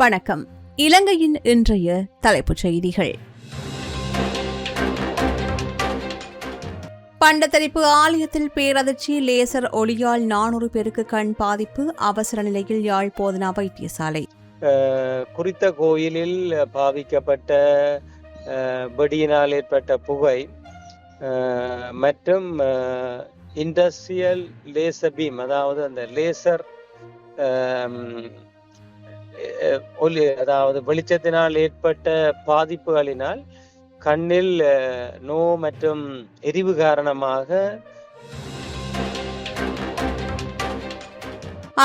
வணக்கம். இலங்கையின் இன்றைய தலைப்புச் செய்திகள். பண்டத்தரிப்பு ஆலயத்தில் பேரதிர்ச்சி, லேசர் ஒளியால் 400 பேருக்கு கண் பாதிப்பு, அவசர நிலையில் யாழ் போதனா வைத்தியசாலை. குறித்த கோயிலில் பாவிக்கப்பட்ட வெடியினால் ஏற்பட்ட புகை மற்றும் இண்டஸ்ட்ரியல் லேசர் பீம், அதாவது அந்த லேசர் ஒளி, அதாவது வெளிச்சத்தினால் ஏற்பட்ட பாதிப்புகளினால் கண்ணில் நோ மற்றும் எரிவு காரணமாக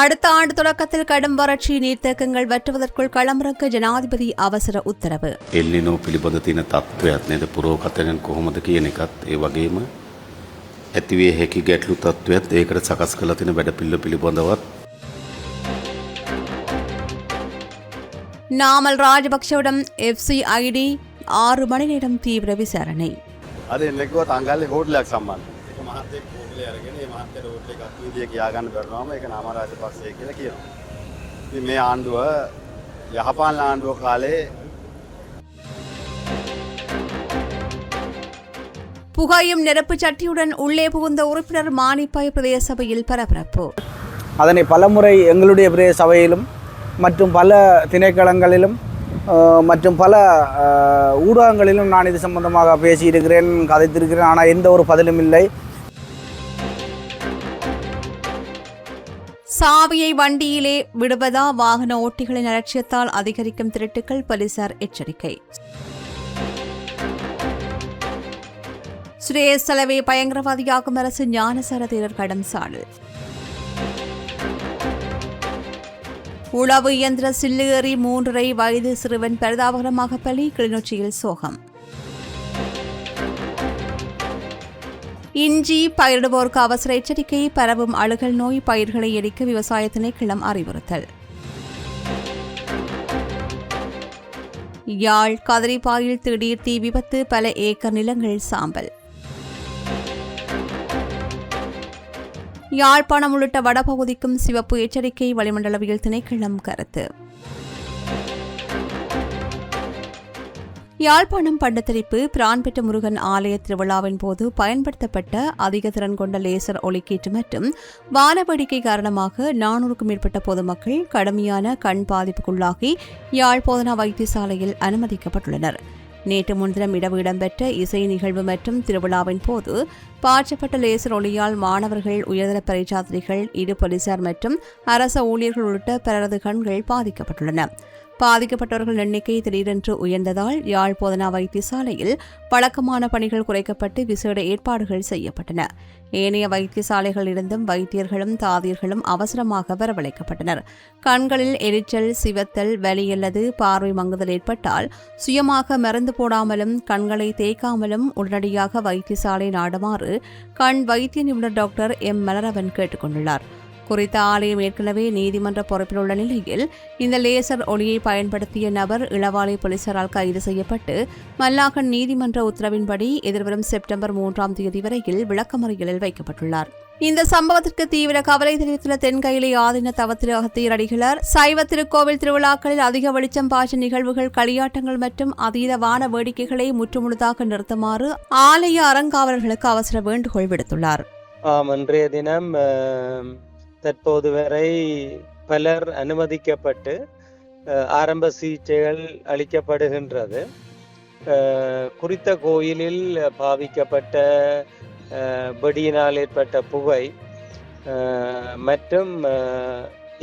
அடுத்த ஆண்டு தொடக்கத்தில் கடும் வறட்சி, நீர்த்தேக்கங்கள் வற்றுவதற்குள் களமிறக்க ஜனாதிபதி அவசர உத்தரவு. එල්නිනෝ පිළිබඳ තියෙන තත්ත්වයක් නේද, පුරෝකථනයන් කොහොමද කියන එකත් ඒ වගේම ඇතිවිය හැකි ගැටලු තත්ත්වයක් ඒකට සකස් කරලා තියෙන වැඩපිළිවෙල පිළිබඳවත්. நாமல் ராஜபக்சவிடம் FCID 6 மணி நேரம் தீவிர விசாரணை. අද එන්නෙක්ව තංගල්ලේ හෝටලයක් සම්බන්ධ. ඒක මහත්තයෙක් හෝටලේ අරගෙන ඒ මහත්තයාට හෝටල් එකක් විදිය කියා ගන්න බැරුවම ඒක නාම රාජපක්ෂය කියලා කියනවා. ඉතින් මේ ආණ්ඩුව යහපාලන ආණ්ඩුව කාලේ புகையும் நெருப்பு சட்டியுடன் உள்ளே புகுந்த உறுப்பினர் மானிப்பாய் பிரதேச சபையில் பரபரப்பு. அதனை பலமுறை எங்களுடைய பிரதேச சபையிலும் மற்றும் பல திணைக்களங்களிலும் மற்றும் பல ஊடகங்களிலும் நான் இது சம்பந்தமாக பேசியிருக்கிறேன், கதைத்திருக்கிறேன். ஆனால் எந்த ஒரு பதிலும் இல்லை. சாவியை வண்டியிலே விடுவதா, வாகன ஓட்டிகளின் அலட்சியத்தால் அதிகரிக்கும் திருட்டுக்கள், போலீசார் எச்சரிக்கை. சுரேஷ் தலைவை பயங்கரவாதியாகும் அரசு, ஞானசார தேரர் கடும் சாடல். உளவு இயந்திர சில்லு ஏறி 3.5 வயது சிறுவன் பரிதாபகரமாக பலி, கிளிநொச்சியில் சோகம். இஞ்சி பயிரிடுவோருக்கு அவசர எச்சரிக்கை, பரவும் அழுகல் நோய், பயிர்களை எரிக்க விவசாய திணைக்களம் அறிவுறுத்தல். யாழ் கதிரிப்பாயில் திடீர் தீ விபத்து, பல ஏக்கர் நிலங்கள் சாம்பல். யாழ்ப்பாணம் உள்ளிட்ட வடபகுதிக்கும் சிவப்பு எச்சரிக்கை, வளிமண்டலவியல் திணைக்களம் கருத்து. யாழ்ப்பாணம் பண்டத்தரிப்பு பிரான்பெற்ற முருகன் ஆலய திருவிழாவின் போது பயன்படுத்தப்பட்ட அதிக திறன் கொண்ட லேசர் ஒளிக்கீற்று மற்றும் வானவேடிக்கை காரணமாக 400க்கும் மேற்பட்ட பொதுமக்கள் கடுமையான கண் பாதிப்புக்குள்ளாகி யாழ் போதனா வைத்தியசாலையில் அனுமதிக்கப்பட்டுள்ளனர். நேற்று முன்தினம் இரவு இடம்பெற்ற இசை நிகழ்வு மற்றும் திருவிழாவின் போது பாய்ச்சப்பட்ட லேசர் ஒளியால் மாணவர்கள், உயர்தர பரீட்சார்த்திகள், இரு போலீசார் மற்றும் அரச ஊழியர்கள் உள்ளிட்ட பலரது கண்கள் பாதிக்கப்பட்டுள்ளன. பாதிக்கப்பட்டவர்கள் எண்ணிக்கை திடீரென்று உயர்ந்ததால் யாழ் போதனா வைத்தியசாலையில் வழக்கமான பணிகள் குறைக்கப்பட்டு விசேட ஏற்பாடுகள் செய்யப்பட்டன. ஏனைய வைத்தியசாலைகளிலிருந்தும் வைத்தியர்களும் தாதியர்களும் அவசரமாக வரவழைக்கப்பட்டனர். கண்களில் எரிச்சல், சிவத்தல், வலி அல்லது பார்வை மங்குதல் ஏற்பட்டால் சுயமாக மருந்து போடாமலும் கண்களை தேய்க்காமலும் உடனடியாக வைத்தியசாலை நாடுமாறு கண் வைத்திய நிபுணர் டாக்டர் M. மலரவன் கேட்டுக் கொண்டுள்ளார். குறித்த ஆலயம் ஏற்கனவே நீதிமன்ற பொறுப்பில் உள்ள நிலையில் இந்த லேசர் ஒளியை பயன்படுத்திய நபர் இளவாலை போலீசாரால் கைது செய்யப்பட்டு மல்லாகன் நீதிமன்ற உத்தரவின்படி எதிர்வரும் செப்டம்பர் 3ஆம் தேதி வரையில் விளக்கமறியலில் வைக்கப்பட்டுள்ளார். இந்த சம்பவத்திற்கு தீவிர கவலை தெரிவித்துள்ள தென்கயிலை ஆதீன தவத்திரு அகத்தியர் அடிகளார், சைவ திருக்கோவில் திருவிழாக்களில் அதிக வெளிச்சம் பாய்ச்சும் நிகழ்வுகள், களியாட்டங்கள் மற்றும் அதீத வான வேடிக்கைகளை முற்றுமுழுதாக நிறுத்துமாறு ஆலய அறங்காவலர்களுக்கு அவசர வேண்டுகோள் விடுத்துள்ளார். இன்றைய தினம் தற்போது வரை பலர் அனுமதிக்கப்பட்டு ஆரம்ப சிகிச்சைகள் அளிக்கப்படுகின்றது. குறித்த கோயிலில் பாவிக்கப்பட்ட வெடியினால் ஏற்பட்ட புகை மற்றும்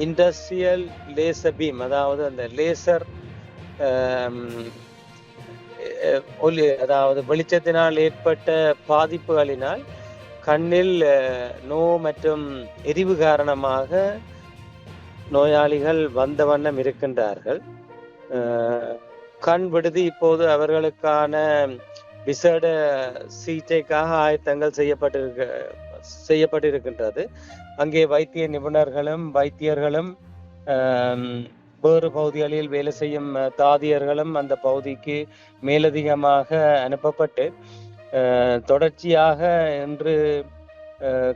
இண்டஸ்ட்ரியல் லேசர் பீம், அதாவது அந்த லேசர் ஒளி, அதாவது வெளிச்சத்தினால் ஏற்பட்ட பாதிப்புகளினால் கண்ணில் நோ மற்றும் எரிவு காரணமாக நோயாளிகள் வந்த வண்ணம் இருக்கின்றார்கள். கண் விடுதி இப்போது அவர்களுக்கான விசேட சிகிச்சைக்காக ஆயத்தங்கள் செய்யப்பட்டிருக்கின்றது. அங்கே வைத்திய நிபுணர்களும் வைத்தியர்களும் வேறு பகுதிகளில் வேலை செய்யும் தாதியர்களும் அந்த பகுதிக்கு மேலதிகமாக அனுப்பப்பட்டு தொடர்ச்சியாக இன்று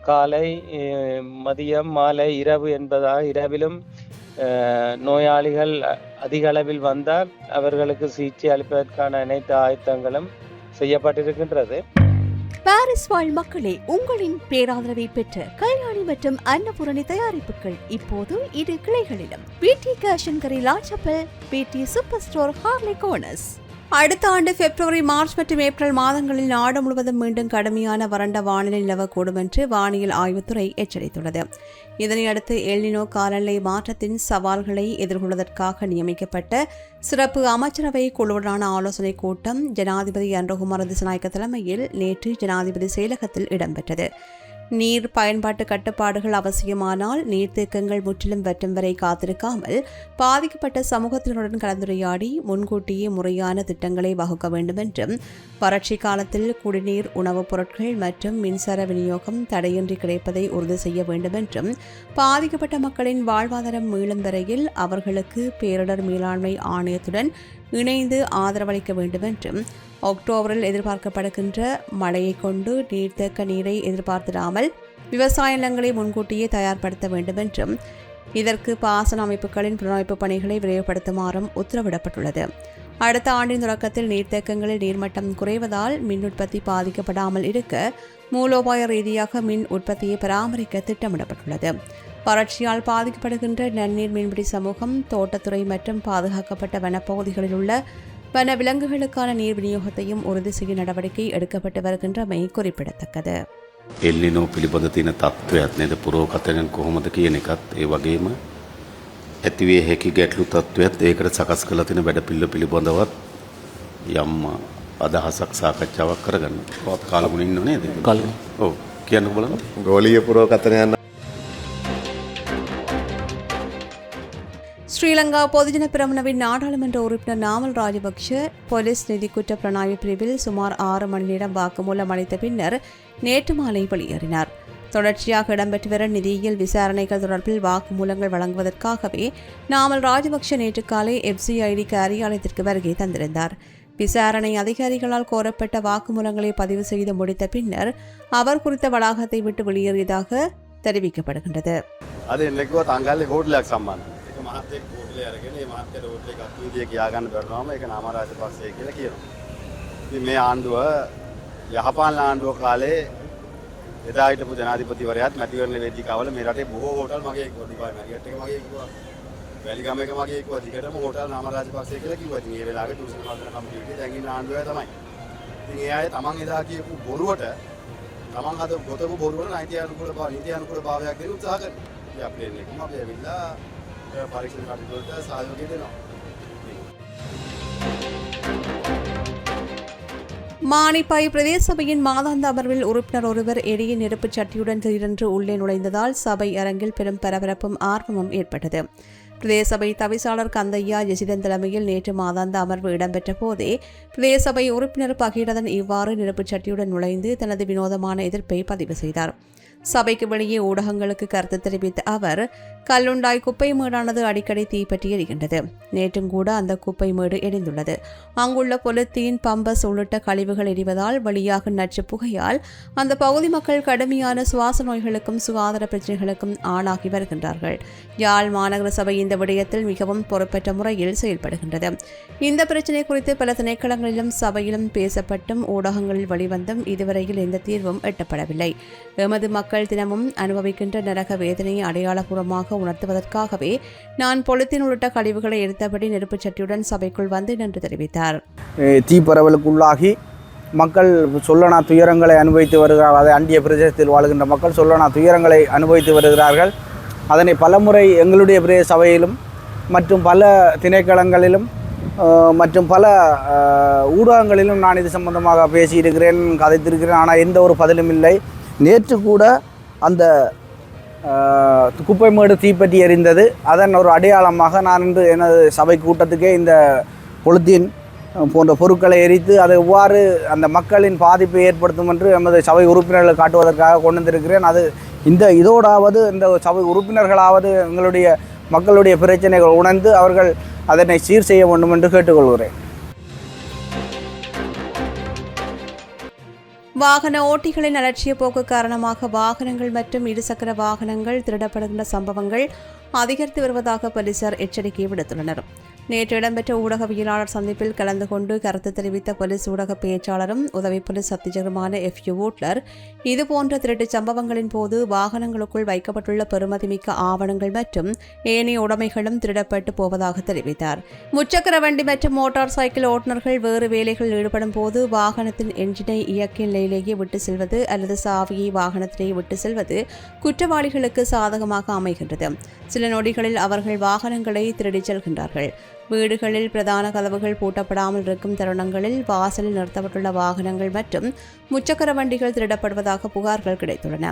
காலை, மதியம், மாலை, இரவு என்பதாக இரவிலும் நோயாளிகள் அதிக அளவில் வந்தால் அவர்களுக்கு சிகிச்சை அளிப்பதற்கான அனைத்து ஆயத்தங்களும் செய்யப்பட்டிருக்கின்றது. பாரிஸ் வாழ் மக்களே, உங்களின் பேராதரவை பெற்ற கல்யாணி மற்றும் அன்னபூரணி தயாரிப்புகள் இப்போது 2 கிளைகளிலும். பிடி கேஷன் கரி லாச்சப்பல், பிடி சூப்பர் ஸ்டோர் ஹார்லி கோனஸ். அடுத்த ஆண்டு பிப்ரவரி, மார்ச் மற்றும் ஏப்ரல் மாதங்களில் நாடு முழுவதும் மீண்டும் கடுமையான வறண்ட வானிலை நிலவக்கூடும் என்று வானியல் ஆய்வுத்துறை எச்சரித்துள்ளது. இதனையடுத்து எல்னினோ காலநிலை மாற்றத்தின் சவால்களை எதிர்கொள்வதற்காக நியமிக்கப்பட்ட சிறப்பு அமைச்சரவை குழுவுடனான ஆலோசனைக் கூட்டம் ஜனாதிபதி அன்ரகுமார திசாநாயக்க தலைமையில் நேற்று ஜனாதிபதி செயலகத்தில் இடம்பெற்றது. நீர் பயன்பாட்டு கட்டுப்பாடுகள் அவசியமானால் நீர்த்தேக்கங்கள் முற்றிலும் வற்றும் வரை காத்திருக்காமல் பாதிக்கப்பட்ட சமூகத்தினருடன் கலந்துரையாடி முன்கூட்டியே முறையான திட்டங்களை வகுக்க வேண்டும் என்றும், வறட்சி காலத்தில் குடிநீர், உணவுப் பொருட்கள் மற்றும் மின்சார விநியோகம் தடையின்றி கிடைப்பதை உறுதி செய்ய வேண்டும் என்றும், பாதிக்கப்பட்ட மக்களின் வாழ்வாதாரம் மீளும் வரையில் அவர்களுக்கு பேரிடர் மேலாண்மை ஆணையத்துடன் இணைந்து ஆதரவளிக்க வேண்டும் என்றும், அக்டோபரில் எதிர்பார்க்கப்படுகின்ற மழையை கொண்டு நீர்த்தேக்க நீரை எதிர்பார்த்திடாமல் விவசாய நிலங்களை முன்கூட்டியே தயார்படுத்த வேண்டும் என்றும், இதற்கு பாசன அமைப்புகளின் புனரமைப்பு பணிகளை விரைவுபடுத்துமாறும் உத்தரவிடப்பட்டுள்ளது. அடுத்த ஆண்டின் தொடக்கத்தில் நீர்த்தேக்கங்களில் நீர்மட்டம் குறைவதால் மின் உற்பத்தி பாதிக்கப்படாமல் இருக்க மூலோபாய ரீதியாக மின் உற்பத்தியை பராமரிக்க திட்டமிடப்பட்டுள்ளது. வறட்சியால் பாதிக்கப்படுகின்ற நன்னீர் மீன்பிடி சமூகம், தோட்டத்துறை மற்றும் பாதுகாக்கப்பட்ட வனப்பகுதிகளில் உள்ள வன விலங்குகளுக்கான நீர் விநியோகத்தையும் உறுதி செய்ய நடவடிக்கை எடுக்கப்பட்டு வருகின்றமை குறிப்பிடத்தக்கது. එල්ලිනෝ පිළිබඳ තියෙන තත්ත්වයක් නේද පුරෝකථනයෙන් කොහොමද කියන එකත් ඒ වගේම ඇතිවිය හැකි ගැටලු තත්ත්වයක් ඒකට සකස් කරලා තියෙන වැඩපිළිවෙල පිළිබඳවත් යම් අදහසක් සාකච්ඡාවක් කරගන්න. කොහොමද කාලගුණ ඉන්නව නේද? කාලගුණ. ඔව් කියන්නකෝ බලන්න. ගෝලීය පුරෝකථනයන් ஸ்ரீலங்கா பொதுஜன பிரமுனவின் நாடாளுமன்ற உறுப்பினர் நாமல் ராஜபக்ஷ போலீஸ் நிதி குற்ற புலனாய்வு பிரிவில் சுமார் 6 மணி நேரம் வாக்குமூலம் அளித்த பின்னர் நேற்று மாலை வெளியேறினார். தொடர்ச்சியாக இடம்பெற்று வரும் நிதியியல் விசாரணைகள் தொடர்பில் வாக்குமூலங்கள் வழங்குவதற்காகவே நாமல் ராஜபக்ஷ நேற்று காலை FCID காரியாலயத்திற்கு வருகை தந்திருந்தார். விசாரணை அதிகாரிகளால் கோரப்பட்ட வாக்குமூலங்களை பதிவு செய்து முடித்த பின்னர் அவர் குறித்த வளாகத்தை விட்டு வெளியேறியதாக தெரிவிக்கப்படுகின்றது. මහත්තයෙක් හෝටලේ අරගෙන ඒ මහත්තයට හෝටලේ එකක් විදිය කියා ගන්න බැරුණාම ඒක නාම රාජපක්ෂය කියලා කියනවා. ඉතින් මේ ආණ්ඩුව යහපාලන ආණ්ඩුව කාලේ එදා හිටපු ජනාධිපතිවරයාත් මැතිවරණ වේදිකාවල මේ රටේ බොහෝ හෝටල් මගේ එක්ක දිපායි මැරියට් එක මගේ එක්ක වැලිගම එක මගේ එක්ක දිගටම හෝටල් නාම රාජපක්ෂය කියලා කිව්වා. ඉතින් ඒ වෙලාවේ තුෂ්ණ මන්ත්‍රණ කමිටුවේ දැන් ඉන්න ආණ්ඩුවයි තමයි. ඉතින් ඒ අය තමන් එදා කියපු බොරුවට තමන් අද ගොතපු බොරුවට නීති අනුකූල භාවයක් දෙන්න උත්සාහ කරනවා. ඉතින් අපි එන්නේ කොහොමද අපි ඇවිල්ලා පරීක්ෂණ කටයුතුවලට සහයෝගය දෙනවා. மானிப்பாய் பிரதேச சபையின் மாதாந்த அமர்வில் உறுப்பினர் ஒருவர் எரிய நெருப்புச் சட்டியுடன் திடீரென்று உள்ளே நுழைந்ததால் சபை அரங்கில் பெரும் பரபரப்பும் ஆர்வமும் ஏற்பட்டது. பிரதேச சபை தவிசாளர் கந்தையா ஜெசிதன் தலைமையில் நேற்று மாதாந்த அமர்வு இடம்பெற்ற போதே பிரதேச சபை உறுப்பினர் பகீரதன் இவ்வாறு நெருப்புச் சட்டியுடன் நுழைந்து தனது வினோதமான எதிர்ப்பை பதிவு செய்தார். சபைக்கு வெளியே ஊடகங்களுக்கு கருத்து தெரிவித்த அவர், கல்லுண்டாய் குப்பை மேடானது அடிக்கடி தீப்பற்றி எரிகின்றது. நேற்றும் கூட அந்த குப்பை மேடு எரிந்துள்ளது. அங்குள்ள பொலித்தீன், பம்பஸ் உள்ளிட்ட கழிவுகள் எரிவதால் வெளியாக நச்சு புகையால் அந்த பகுதி மக்கள் கடுமையான சுவாச நோய்களுக்கும் சுகாதார பிரச்சினைகளுக்கும் ஆளாகி வருகின்றார்கள். யாழ் மாநகர சபை இந்த விடயத்தில் மிகவும் பொறுப்பற்ற முறையில் செயல்படுகின்றது. இந்த பிரச்சினை குறித்து பல திணைக்களங்களிலும் சபையிலும் பேசப்பட்டும் ஊடகங்களில் வெளிவந்தும் இதுவரையில் எந்த தீர்வும் எட்டப்படவில்லை. எமது மக்கள் தினமும் அனுபவிக்கின்ற நரக வேதனையை அடையாளபூர்வமாக உணர்த்துவதற்காகவே நான் பொலித்தீன் உள்ளிட்ட கழிவுகளை எரித்தபடி நெருப்புச் சட்டியுடன் சபைக்குள் வந்தேன் என்று தெரிவித்தார். தீப்பரவலுக்குள்ளாகி மக்கள் சொல்லனா துயரங்களை அனுபவித்து வருகிறார்கள். அதை அண்டிய பிரதேசத்தில் வாழ்கின்ற மக்கள் சொல்லனா துயரங்களை அனுபவித்து வருகிறார்கள். அதனை பலமுறை எங்களுடைய பிரதேச சபையிலும் மற்றும் பல திணைக்களங்களிலும் மற்றும் பல ஊடகங்களிலும் நான் இது சம்பந்தமாக பேசியிருக்கிறேன், கதைத்திருக்கிறேன். ஆனால் எந்த ஒரு பதிலும் இல்லை. நேற்று கூட அந்த குப்பை மேடு தீப்பற்றி எரிந்தது. அதன் ஒரு அடையாளமாக நான் இன்று எனது சபை கூட்டத்துக்கே இந்த பொலித்தீன் போன்ற பொருட்களை எரித்து அதை எவ்வாறு அந்த மக்களின் பாதிப்பை ஏற்படுத்தும் என்று எமது சபை உறுப்பினர்களை காட்டுவதற்காக கொண்டு வந்திருக்கிறேன். அது இதோடாவது இந்த சபை உறுப்பினர்களாவது எங்களுடைய மக்களுடைய பிரச்சனைகள் உணர்ந்து அவர்கள் அதனை சீர் செய்ய வேண்டும் என்று கேட்டுக்கொள்கிறேன். வாகன ஓட்டிகளின் அலட்சிய போக்கு காரணமாக வாகனங்கள் மற்றும் இருசக்கர வாகனங்கள் திருடப்படுகின்ற சம்பவங்கள் அதிகரித்து வருவதாக போலீசார் எச்சரிக்கை விடுத்துள்ளனர். நேற்று இடம்பெற்ற ஊடகவியலாளர் சந்திப்பில் கலந்து கொண்டு கருத்து தெரிவித்த போலீஸ் ஊடக பேச்சாளரும் உதவி போலீஸ் அத்தியட்சகருமான FU வூட்லர் இதுபோன்ற திருட்டு சம்பவங்களின் போது வாகனங்களுக்குள் வைக்கப்பட்டுள்ள பெறுமதிமிக்க ஆவணங்கள் மற்றும் ஏனைய உடைமைகளும் திருடப்பட்டு போவதாக தெரிவித்தார். முச்சக்கர வண்டி மற்றும் மோட்டார் சைக்கிள் ஓட்டுநர்கள் வேறு வேலைகளில் ஈடுபடும் போது வாகனத்தின் என்ஜினை இயக்கிய நிலையிலேயே விட்டு செல்வது அல்லது சாவியை வாகனத்திலேயே விட்டு செல்வது குற்றவாளிகளுக்கு சாதகமாக அமைகின்றது. சில நொடிகளில் அவர்கள் வாகனங்களை திருடிச் செல்கின்றார்கள். வீடுகளில் பிரதான கதவுகள் பூட்டப்படாமல் இருக்கும் தருணங்களில் வாசலில் நிறுத்தப்பட்டுள்ள வாகனங்கள் மற்றும் முச்சக்கர வண்டிகள் திருடப்படுவதாக புகார்கள் கிடைத்துள்ளன.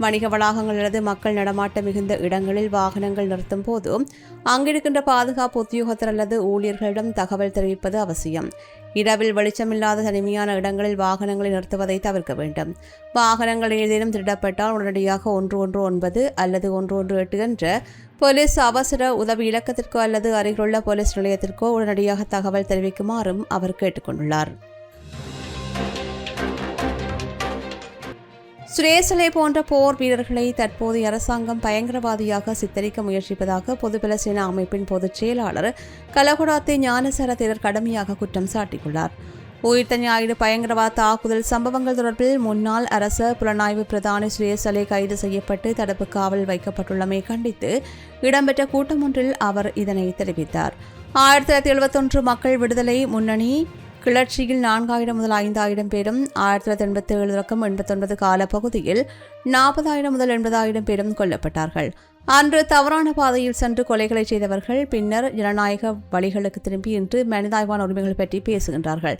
வணிக வளாகங்கள் அல்லது மக்கள் நடமாட்டம் மிகுந்த இடங்களில் வாகனங்கள் நிறுத்தும் போது அங்கிருக்கின்ற பாதுகாப்பு உத்தியோகத்தர் அல்லது ஊழியர்களிடம் தகவல் தெரிவிப்பது அவசியம். இரவில் வெளிச்சமில்லாத தனிமையான இடங்களில் வாகனங்களை நிறுத்துவதை தவிர்க்க வேண்டும். வாகனங்கள் ஏதேனும் திருடப்பட்டால் உடனடியாக 119 அல்லது 118 என்ற போலீஸ் அவசர உதவி இலக்கத்திற்கோ அல்லது அருகிலுள்ள போலீஸ் நிலையத்திற்கோ உடனடியாக தகவல் தெரிவிக்குமாறும் அவர் கேட்டுக்கொண்டுள்ளார். சுரேசலை போன்ற போர் வீரர்களை தற்போதைய அரசாங்கம் பயங்கரவாதியாக சித்தரிக்க முயற்சிப்பதாக பொதுபல சேனா அமைப்பின் பொதுச் செயலாளர் கலகுடாத்தே ஞானசர தேரர் கடுமையாக குற்றம் சாட்டியுள்ளார். உயிர்த்த ஞாயிறு பயங்கரவாத தாக்குதல் சம்பவங்கள் தொடர்பில் முன்னாள் அரச புலனாய்வு பிரதானி சுரேசலை கைது செய்யப்பட்டு தடுப்பு காவல் வைக்கப்பட்டுள்ளமை கண்டித்து இடம்பெற்ற கூட்டம் ஒன்றில் அவர் இதனை தெரிவித்தார். 1971 மக்கள் விடுதலை முன்னணி கிளர்ச்சியில் 4000 முதல் 5000 பேரும் 1987 தொடக்கம் 89 காலப்பகுதியில் 40,000 முதல் 80,000 பேரும் கொல்லப்பட்டார்கள். அன்று தவறான பாதையில் சென்று கொலைகளை செய்தவர்கள் பின்னர் ஜனநாயக வழிகளுக்கு திரும்பி இன்று மனிதாய்வான உரிமைகள் பற்றி பேசுகின்றார்கள்.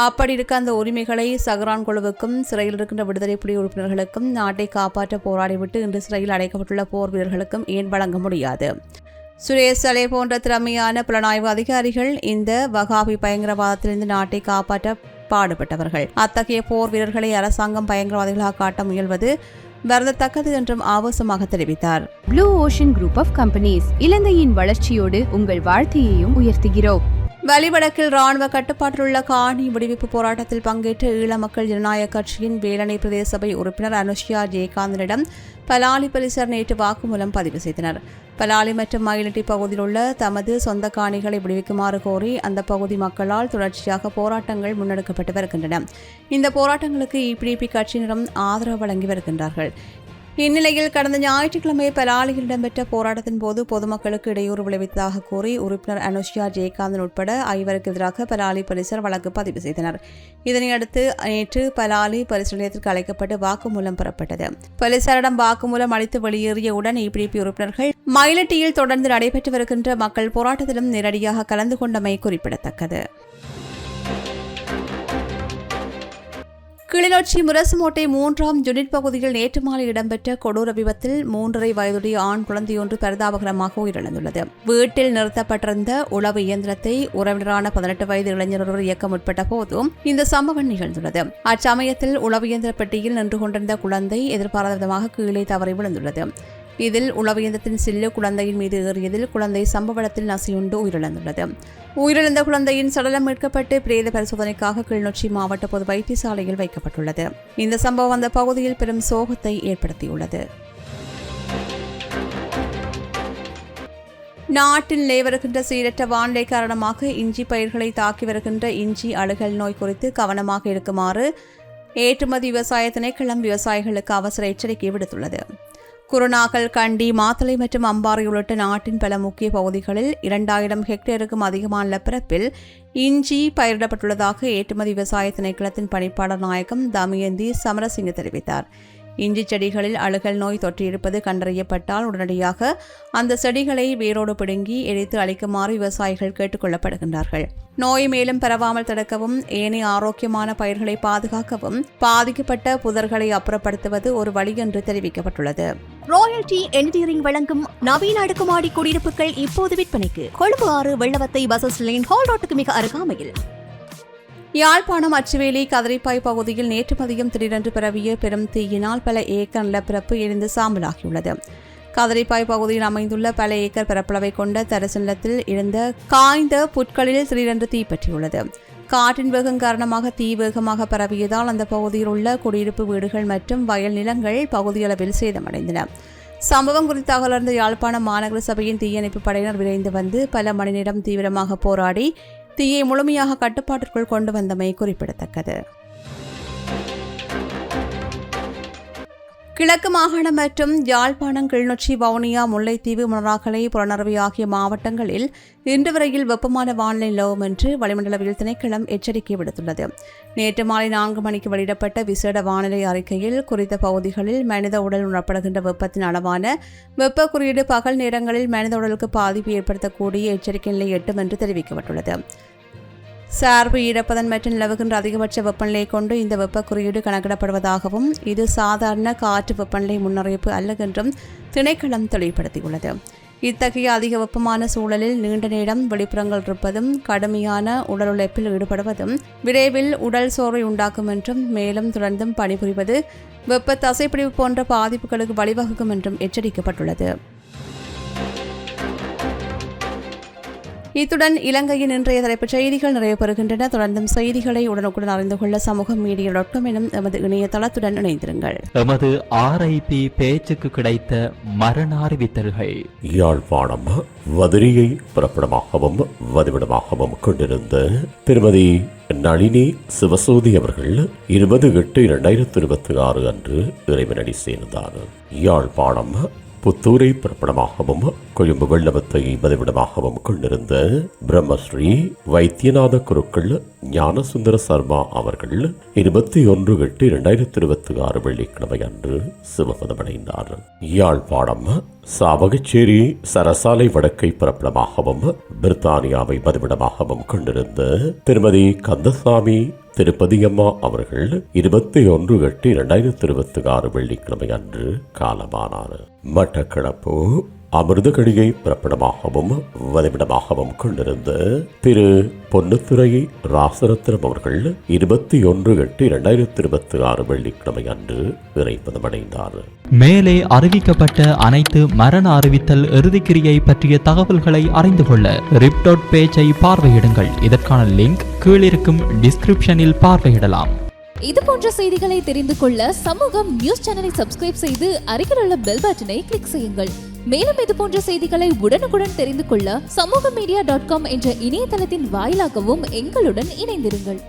அப்படி இருக்க அந்த உரிமைகளை சஹ்ரான் குழுவுக்கும் சிறையில் இருக்கின்ற விடுதலை புலி உறுப்பினர்களுக்கும் நாட்டை காப்பாற்ற போராடிவிட்டு இன்று சிறையில் அடைக்கப்பட்டுள்ள போர் வீரர்களுக்கும் ஏன் வழங்க முடியாது? சுரேஷ் அலே போன்ற திறமையான புலனாய்வு அதிகாரிகள் இந்த வகாபி பயங்கரவாதத்திலிருந்து நாட்டை காப்பாற்ற பாடுபட்டவர்கள். அத்தகைய போர் வீரர்களை அரசாங்கம் பயங்கரவாதிகளாக காட்ட முயல்வது வருந்தத்தக்கது என்றும் ஆவேசமாக தெரிவித்தார். Blue ocean group of companies இலங்கையின் வளர்ச்சியோடு உங்கள் வாழ்க்கையையும் உயர்த்துகிறோம். வலிவடக்கில் ராணுவ கட்டுப்பாட்டில் உள்ள காணி விடுவிப்பு போராட்டத்தில் பங்கேற்ற ஈழ மக்கள் ஜனநாயக கட்சியின் வேலணை பிரதேச சபை உறுப்பினர் அனுஷ்யா ஜெயகாந்தனிடம் பலாலி போலீசார் நேற்று வாக்குமூலம் பதிவு செய்தனர். பலாலி மற்றும் மயிலட்டி பகுதியில் உள்ள தமது சொந்த காணிகளை விடுவிக்குமாறு கோரி அந்த பகுதி மக்களால் தொடர்ச்சியாக போராட்டங்கள் முன்னெடுக்கப்பட்டு வருகின்றன. இந்த போராட்டங்களுக்கு EPDP கட்சியினரும் ஆதரவு வழங்கி வருகின்றார்கள். இந்நிலையில் கடந்த ஞாயிற்றுக்கிழமை பலாலியில் இடம்பெற்ற போராட்டத்தின் போது பொதுமக்களுக்கு இடையூறு விளைவித்ததாக கூறி உறுப்பினர் அனுஷ்யா ஜெயகாந்தன் உட்பட 5 எதிராக பலாலி போலீசார் வழக்கு பதிவு செய்தனர். இதனையடுத்து நேற்று பலாலி போலீஸ் நிலையத்திற்கு அழைக்கப்பட்டு வாக்குமூலம் பெறப்பட்டது. போலீசாரிடம் வாக்குமூலம் அளித்து வெளியேறியவுடன் EPDP உறுப்பினர்கள் மயிலட்டியில் தொடர்ந்து நடைபெற்று வருகின்ற மக்கள் போராட்டத்திலும் நேரடியாக கலந்து கொண்டமை குறிப்பிடத்தக்கது. கிளிநொச்சி முரசுமோட்டை 3ஆம் யூனிட் பகுதியில் நேற்று மாலை இடம்பெற்ற கொடூர விபத்தில் 3.5 வயதுடைய ஆண் குழந்தையொன்று பரிதாபகரமாக உயிரிழந்துள்ளது. வீட்டில் நிறுத்தப்பட்டிருந்த உளவு இயந்திரத்தை உறவினரான 18 வயது இளைஞர் ஒருவர் இயக்க முற்பட்ட போதும் இந்த சம்பவம் நிகழ்ந்துள்ளது. அச்சமயத்தில் உளவு இயந்திர பெட்டியில் நின்று கொண்டிருந்த குழந்தை எதிர்பாராத விதமாக கீழே தவறி விழுந்துள்ளது. இதில் உளவு இயந்திரத்தின் சில்லு குழந்தையின் மீது ஏறியதில் குழந்தை சம்பவ இடத்தில் நசியுண்டு உயிரிழந்துள்ளது. உயிரிழந்த குழந்தையின் சடலம் மீட்கப்பட்டு பிரேத பரிசோதனைக்காக கிளிநொச்சி மாவட்ட பொது வைத்தியசாலையில் வைக்கப்பட்டுள்ளது. இந்த சம்பவம் அந்த பகுதியில் பெரும் சோகத்தை ஏற்படுத்தியுள்ளது. நாட்டில் நிலவி வருகின்ற சீரற்ற வானிலை காரணமாக இஞ்சி பயிர்களை தாக்கி வருகின்ற இஞ்சி அழுகல் நோய் குறித்து கவனமாக இருக்குமாறு ஏற்றுமதி விவசாய திணைக்களம் விவசாயிகளுக்கு அவசர எச்சரிக்கை விடுத்துள்ளது. குருநாகல், கண்டி, மாத்தளை மற்றும் அம்பாறை உள்ளிட்ட நாட்டின் பல முக்கிய பகுதிகளில் 2000 ஹெக்டேருக்கும் அதிகமான நிலப்பரப்பில் இஞ்சி பயிரிடப்பட்டுள்ளதாக ஏற்றுமதி விவசாய திணைக்களத்தின் பணிப்பாளர் நாயகம் தமயந்தி சமரசிங்க தெரிவித்தார். இஞ்சி செடிகளில் அழுகல் நோய் தொற்றியிருப்பது கண்டறியப்பட்டால் உடனடியாக அந்த செடிகளை வேரோடு பிடுங்கி எரித்து அழிக்குமாறு விவசாயிகள் கேட்டுக் கொள்ளப்படுகின்றார்கள். நோய் மேலும் பரவாமல் தடுக்கவும் ஏனைய ஆரோக்கியமான பயிர்களை பாதுகாக்கவும் பாதிக்கப்பட்ட புதர்களை அப்புறப்படுத்துவது ஒரு வழி என்று தெரிவிக்கப்பட்டுள்ளது. ராயல்டி என்ஜினியரிங் வழங்கும் நவீன அடுக்குமாடி குடியிருப்புகள் இப்போது விற்பனைக்கு. Colombo 6 Wellawatte bus line hall ரோட்டுக்கு மிக அருகாமையில். யாழ்ப்பாணம் அச்சுவேலி கதிரிப்பாய் பகுதியில் நேற்று மதியம் திடீரென்று பரவிய பெரும் தீயினால் பல ஏக்கர் நிலப்பரப்பு எரிந்து சாம்பலாகியுள்ளது. கதிரிப்பாய் பகுதியில் அமைந்துள்ள பல ஏக்கர் பரப்பளவை கொண்ட தரிசு நிலத்தில் இருந்த காய்ந்த புட்களில் திடீரென்று தீப்பற்றியுள்ளது. காற்றின் வேகம் காரணமாக தீ வேகமாக பரவியதால் அந்த பகுதியில் உள்ள குடியிருப்பு வீடுகள் மற்றும் வயல் நிலங்கள் பகுதியளவில் சேதமடைந்தன. சம்பவம் குறித்து தகவலறிந்த யாழ்ப்பாணம் மாநகர சபையின் தீயணைப்பு படையினர் விரைந்து வந்து பல மணி நேரம் தீவிரமாக போராடி தீயை முழுமையாக கட்டுப்பாட்டிற்குள் கொண்டு வந்தமை குறிப்பிடத்தக்கது. கிழக்கு மாகாணம் மற்றும் யாழ்ப்பாணம், கிளிநொச்சி, வவுனியா, முல்லைத்தீவு, மொனராகலை, புலனறுவை ஆகிய மாவட்டங்களில் இன்று வரையில் வெப்பமான வானிலை நிலவும் என்று வளிமண்டலவியல் திணைக்களம் எச்சரிக்கை விடுத்துள்ளது. நேற்று மாலை 4 மணிக்கு வெளியிடப்பட்ட விசேட வானிலை அறிக்கையில் குறித்த பகுதிகளில் மனித உடல் உணரப்படுகின்ற வெப்பத்தின் அளவான வெப்ப குறியீடு பகல் நேரங்களில் மனித உடலுக்கு பாதிப்பு ஏற்படுத்தக்கூடிய எச்சரிக்கை நிலை எட்டும் என்று தெரிவிக்கப்பட்டுள்ளது. சார்பு ஈரப்பதன் மற்றும் நிலவுகின்ற அதிகபட்ச வெப்பநிலையை கொண்டு இந்த வெப்ப குறியீடு கணக்கிடப்படுவதாகவும் இது சாதாரண காற்று வெப்பநிலை முன்னறிவிப்பு அல்ல என்றும் திணைக்களம் தெளிவுபடுத்தியுள்ளது. இத்தகைய அதிக வெப்பமான சூழலில் நீண்ட நேரம் வெளிப்புறங்கள் இருப்பதும் கடுமையான உடல் உழைப்பில் ஈடுபடுவதும் விரைவில் உடல் சோர்வை உண்டாக்கும் என்றும் மேலும் தொடர்ந்தும் பணிபுரிவது வெப்ப தசைப்பிடிப்பு போன்ற பாதிப்புகளுக்கு வழிவகுக்கும் என்றும் எச்சரிக்கப்பட்டுள்ளது. இத்துடன் இலங்கையின் இன்றைய தலைப்புச் செய்திகள் நிறைவு பெறுகின்றன. தொடர்ந்தும் செய்திகளை உடனுக்குடன் அறிந்து கொள்ள சமூகமீடியா.com எனும் எமது இணையதளத்துடன் இணைந்திருங்கள். எமது RIP பேச்சுக்கு கிடைத்த மரண அறிவித்தல்கள். யாழ்ப்பாணம் வதிரியை புறப்படமாகவும் வதிவிடமாகவும் கொண்டிருந்த திருமதி நளினி சிவசோதி அவர்கள் 20/8/2026 அன்று இறைவனடி சேர்ந்தார். யாழ்ப்பாணம் புத்தூரை பிறப்பிடமாகவும் கொழும்பு வெள்ளவத்தை வதிவிடமாகவும் கொண்டிருந்த பிரம்மஸ்ரீ வைத்தியநாத குருக்கள் ஞானசுந்தர சர்மா அவர்கள் 21/8/2026 வெள்ளிக்கிழமை அன்று சிவபதமடைந்தார். யாழ்ப்பாணம் சாவகச்சேரி சரசாலை வடக்கை பிறப்பிடமாகவும் பிரித்தானியாவை வதிவிடமாகவும் கொண்டிருந்த திருமதி கந்தசாமி திருப்பதியம்மா அவர்கள் 21/8/2026 வெள்ளிக்கிழமை அன்று காலமானார். மட்டக்களப்பு அமிர்தகடியை பிறப்பிடமாகவும் வதிவிடமாகவும் கொண்டிருந்த திரு பொன்னுத்துறை ராசரத்னம் அவர்கள் 21/8/2026 வெள்ளிக்கிழமை அன்று இறைப்பதமடைந்தார். மேலே அறிவிக்கப்பட்ட அனைத்து மரண அறிவித்தல் இறுதிக்கிரியை பற்றிய தகவல்களை அறிந்து கொள்ள ரிப் பேஜை பார்வையிடுங்கள். இதற்கான லிங்க் கீழிருக்கும் டிஸ்கிரிப்ஷனில் பார்வையிடலாம். இது போன்ற செய்திகளை தெரிந்து கொள்ள சமூகம் நியூஸ் சேனலை சப்ஸ்கிரைப் செய்து அருகில் உள்ள பெல் பட்டனை கிளிக் செய்யுங்கள். மேலும் இது போன்ற செய்திகளை உடனுக்குடன் தெரிந்து கொள்ள சமூகமீடியா.com என்ற இணையதளத்தின் வாயிலாகவும் எங்களுடன் இணைந்திருங்கள்.